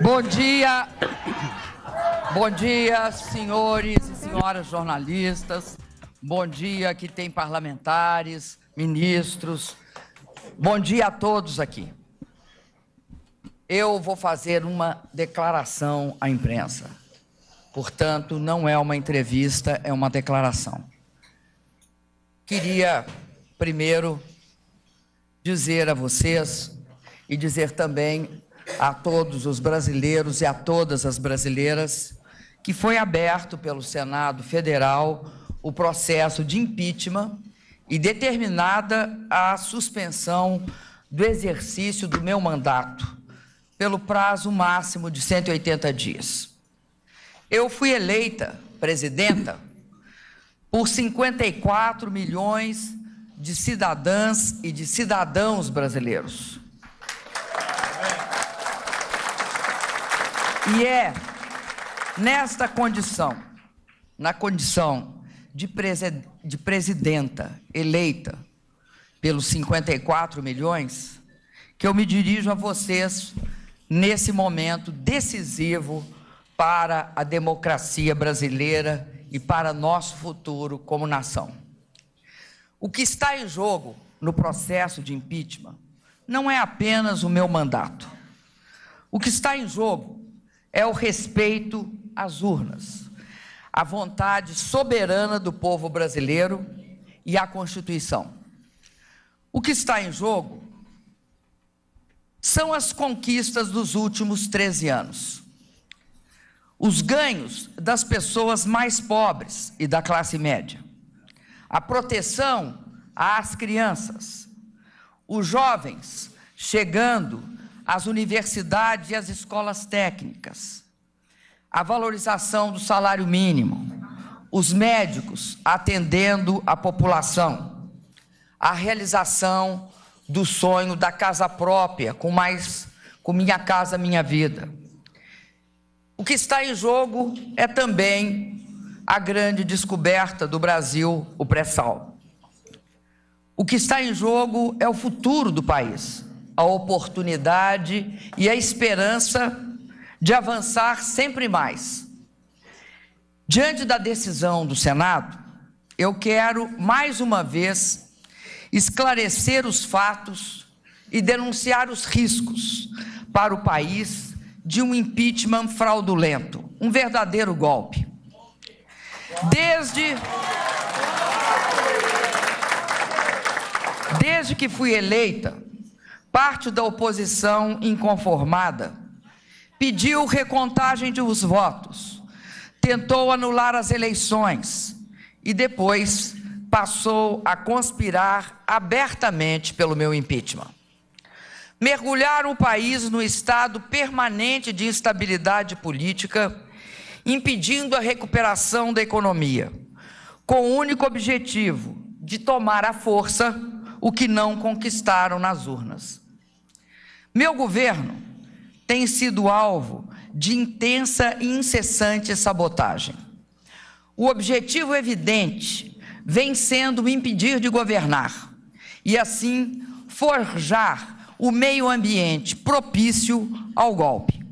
Bom dia, senhores e senhoras jornalistas. Bom dia, que tem parlamentares, ministros. Bom dia a todos aqui. Eu vou fazer uma declaração à imprensa. Portanto, não é uma entrevista, é uma declaração. Queria, primeiro, dizer a vocês e dizer também a todos os brasileiros e a todas as brasileiras que foi aberto pelo Senado Federal o processo de impeachment e determinada a suspensão do exercício do meu mandato pelo prazo máximo de 180 dias. Eu fui eleita presidenta por 54 milhões de cidadãs e de cidadãos brasileiros. E é nesta condição, na condição de presidenta eleita pelos 54 milhões, que eu me dirijo a vocês nesse momento decisivo para a democracia brasileira e para nosso futuro como nação. O que está em jogo no processo de impeachment não é apenas o meu mandato. O que está em jogo é o respeito às urnas, a vontade soberana do povo brasileiro e à Constituição. O que está em jogo são as conquistas dos últimos 13 anos. Os ganhos das pessoas mais pobres e da classe média. A proteção às crianças. Os jovens chegando às universidades e às escolas técnicas. A valorização do salário mínimo. Os médicos atendendo a população. A realização do sonho da casa própria, com Minha Casa Minha Vida. O que está em jogo é também a grande descoberta do Brasil, o pré-sal. O que está em jogo é o futuro do país, a oportunidade e a esperança de avançar sempre mais. Diante da decisão do Senado, eu quero, mais uma vez, esclarecer os fatos e denunciar os riscos para o país de um impeachment fraudulento, um verdadeiro golpe. Desde que fui eleita, parte da oposição inconformada pediu recontagem dos votos, tentou anular as eleições e depois passou a conspirar abertamente pelo meu impeachment. Mergulhar o país no estado permanente de instabilidade política, impedindo a recuperação da economia, com o único objetivo de tomar à força o que não conquistaram nas urnas. Meu governo tem sido alvo de intensa e incessante sabotagem. O objetivo evidente vem sendo impedir de governar e, assim, forjar o meio ambiente propício ao golpe.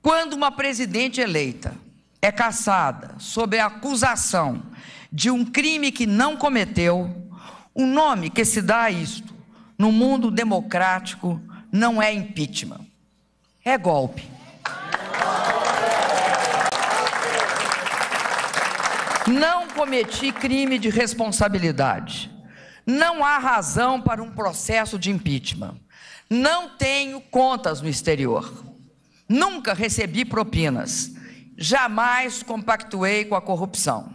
Quando uma presidente eleita é cassada sob a acusação de um crime que não cometeu, o nome que se dá a isto no mundo democrático não é impeachment, é golpe. Não cometi crime de responsabilidade. Não há razão para um processo de impeachment. Não tenho contas no exterior. Nunca recebi propinas. Jamais compactuei com a corrupção.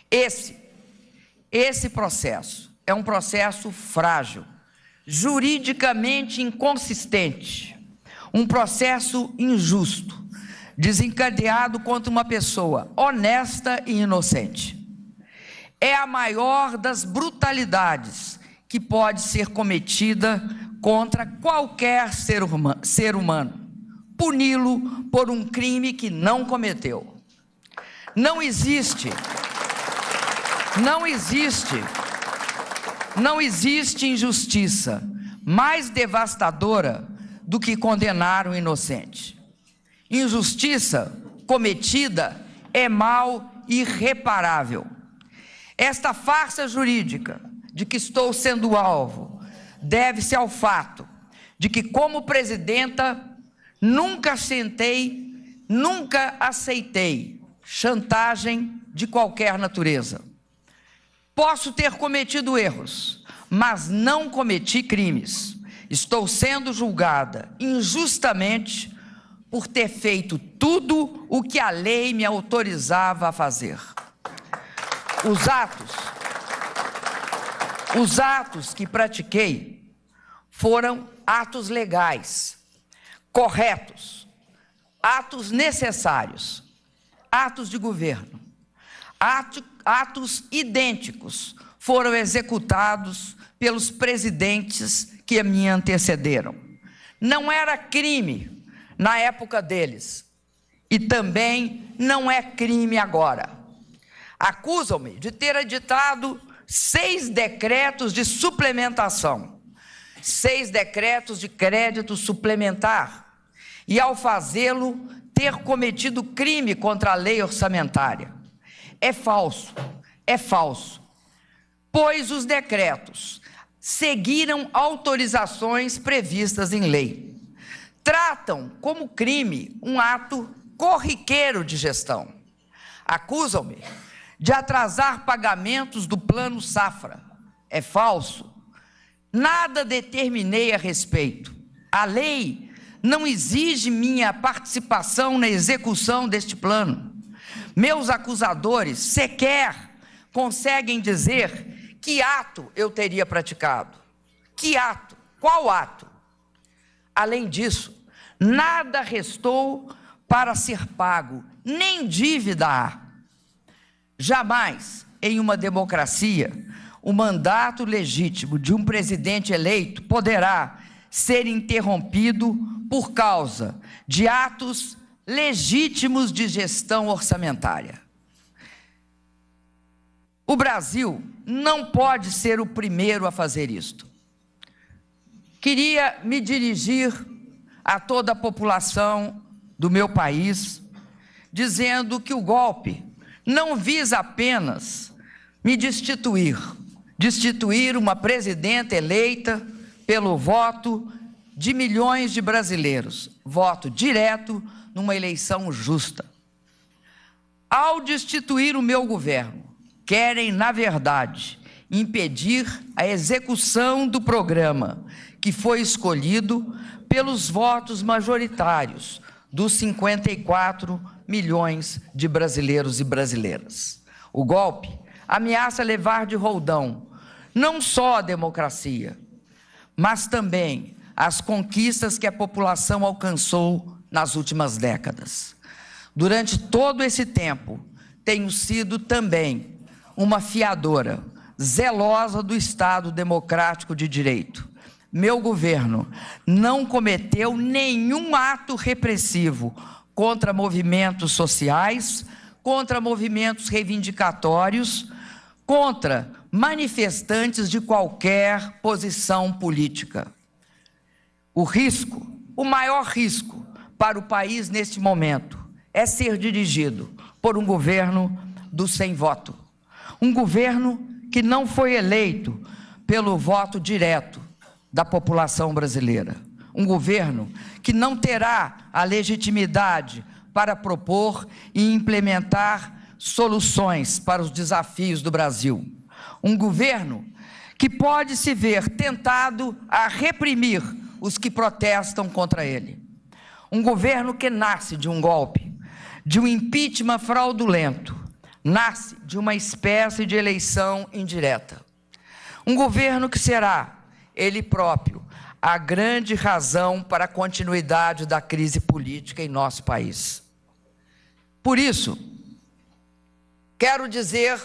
Esse processo é um processo frágil, juridicamente inconsistente, um processo injusto, desencadeado contra uma pessoa honesta e inocente. É a maior das brutalidades que pode ser cometida contra qualquer ser humano, puni-lo por um crime que não cometeu. Não existe injustiça mais devastadora do que condenar o inocente. Injustiça cometida é mal irreparável. Esta farsa jurídica de que estou sendo alvo deve-se ao fato de que, como presidenta, nunca aceitei chantagem de qualquer natureza. Posso ter cometido erros, mas não cometi crimes. Estou sendo julgada injustamente por ter feito tudo o que a lei me autorizava a fazer. Os atos que pratiquei foram atos legais, corretos, atos necessários, atos de governo, atos idênticos foram executados pelos presidentes que me antecederam. Não era crime na época deles e também não é crime agora. Acusam-me de ter editado 6 decretos de suplementação, 6 decretos de crédito suplementar, e ao fazê-lo, ter cometido crime contra a lei orçamentária. É falso, pois os decretos seguiram autorizações previstas em lei. Tratam como crime um ato corriqueiro de gestão. Acusam-me de atrasar pagamentos do Plano Safra. É falso. Nada determinei a respeito. A lei não exige minha participação na execução deste plano. Meus acusadores sequer conseguem dizer que ato eu teria praticado. Que ato? Qual ato? Além disso, nada restou para ser pago, nem dívida há. Jamais, em uma democracia, o mandato legítimo de um presidente eleito poderá ser interrompido por causa de atos legítimos de gestão orçamentária. O Brasil não pode ser o primeiro a fazer isto. Queria me dirigir a toda a população do meu país, dizendo que o golpe não visa apenas me destituir uma presidenta eleita pelo voto de milhões de brasileiros, voto direto numa eleição justa. Ao destituir o meu governo, querem, na verdade, impedir a execução do programa que foi escolhido pelos votos majoritários dos 54 milhões de brasileiros e brasileiras. O golpe ameaça levar de roldão não só a democracia, mas também as conquistas que a população alcançou nas últimas décadas. Durante todo esse tempo, tenho sido também uma fiadora zelosa do Estado democrático de direito. Meu governo não cometeu nenhum ato repressivo contra movimentos sociais, contra movimentos reivindicatórios, contra manifestantes de qualquer posição política. O maior risco para o país neste momento é ser dirigido por um governo do sem voto. Um governo que não foi eleito pelo voto direto da população brasileira. Um governo que não terá a legitimidade para propor e implementar soluções para os desafios do Brasil. Um governo que pode se ver tentado a reprimir os que protestam contra ele. Um governo que nasce de um golpe, de um impeachment fraudulento, nasce de uma espécie de eleição indireta. Um governo que será, ele próprio, a grande razão para a continuidade da crise política em nosso país. Por isso, quero dizer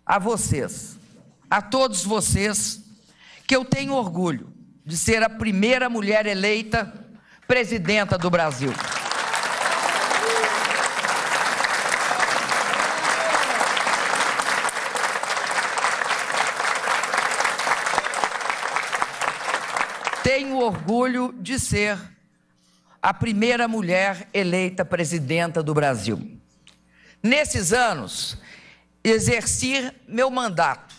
a vocês, a todos vocês, que eu tenho orgulho de ser a primeira mulher eleita presidenta do Brasil. Tenho orgulho de ser a primeira mulher eleita presidenta do Brasil. Nesses anos, exerci meu mandato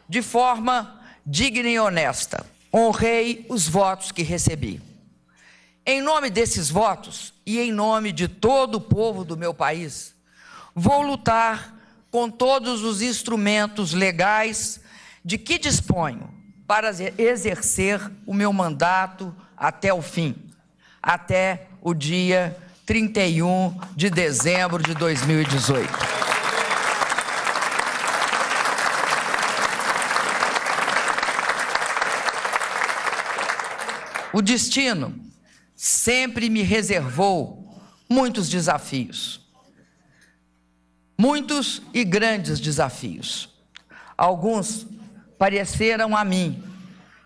de forma digna e honesta. Honrei os votos que recebi. Em nome desses votos e em nome de todo o povo do meu país, vou lutar com todos os instrumentos legais de que disponho para exercer o meu mandato até o fim, até o dia 31 de dezembro de 2018. O destino sempre me reservou muitos desafios, muitos e grandes desafios. Alguns pareceram a mim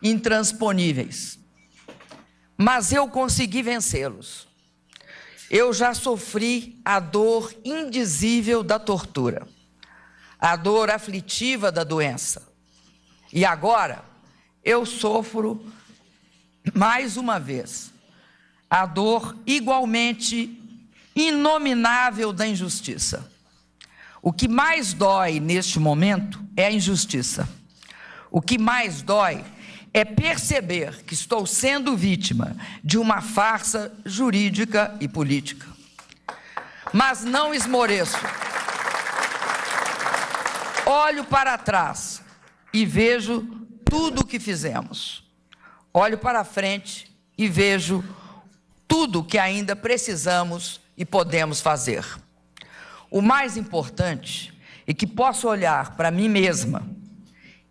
intransponíveis, mas eu consegui vencê-los. Eu já sofri a dor indizível da tortura, a dor aflitiva da doença, e agora eu sofro mais uma vez a dor igualmente inominável da injustiça. O que mais dói neste momento é a injustiça. O que mais dói é perceber que estou sendo vítima de uma farsa jurídica e política. Mas não esmoreço. Olho para trás e vejo tudo o que fizemos. Olho para frente e vejo tudo o que ainda precisamos e podemos fazer. O mais importante é que posso olhar para mim mesma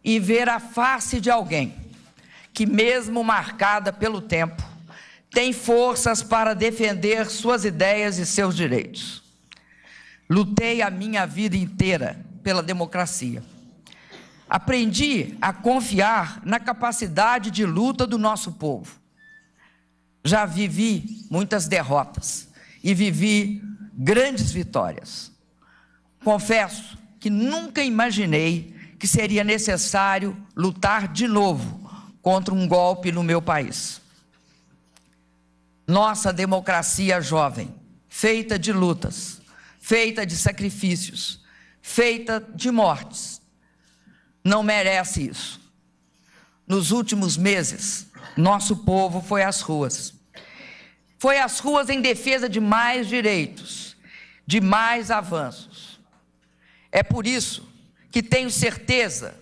e ver a face de alguém que, mesmo marcada pelo tempo, tem forças para defender suas ideias e seus direitos. Lutei a minha vida inteira pela democracia. Aprendi a confiar na capacidade de luta do nosso povo. Já vivi muitas derrotas e vivi grandes vitórias. Confesso que nunca imaginei que seria necessário lutar de novo contra um golpe no meu país. Nossa democracia jovem, feita de lutas, feita de sacrifícios, feita de mortes, não merece isso. Nos últimos meses, nosso povo foi às ruas. Foi às ruas em defesa de mais direitos, de mais avanços. É por isso que tenho certeza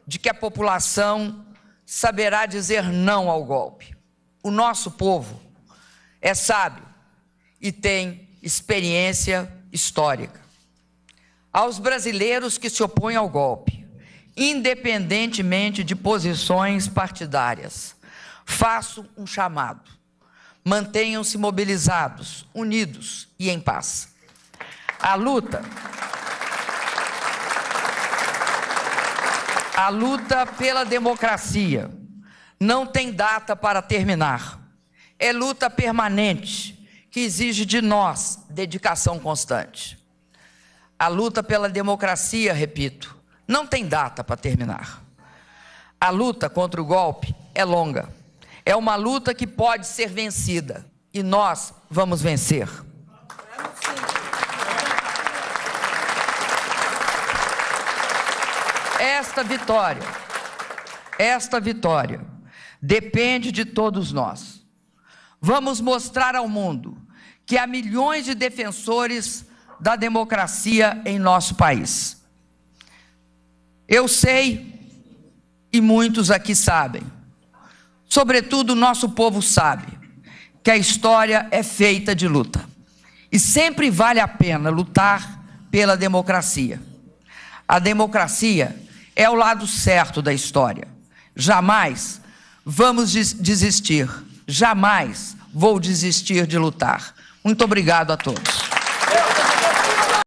de que a população saberá dizer não ao golpe. O nosso povo é sábio e tem experiência histórica. Aos brasileiros que se opõem ao golpe, independentemente de posições partidárias, faço um chamado: mantenham-se mobilizados, unidos e em paz. A luta pela democracia não tem data para terminar. É luta permanente que exige de nós dedicação constante. A luta pela democracia, repito, não tem data para terminar. A luta contra o golpe é longa. É uma luta que pode ser vencida e nós vamos vencer. Esta vitória depende de todos nós. Vamos mostrar ao mundo que há milhões de defensores da democracia em nosso país. Eu sei, e muitos aqui sabem, sobretudo o nosso povo sabe, que a história é feita de luta. E sempre vale a pena lutar pela democracia. A democracia é o lado certo da história. Jamais vamos desistir. Jamais vou desistir de lutar. Muito obrigado a todos.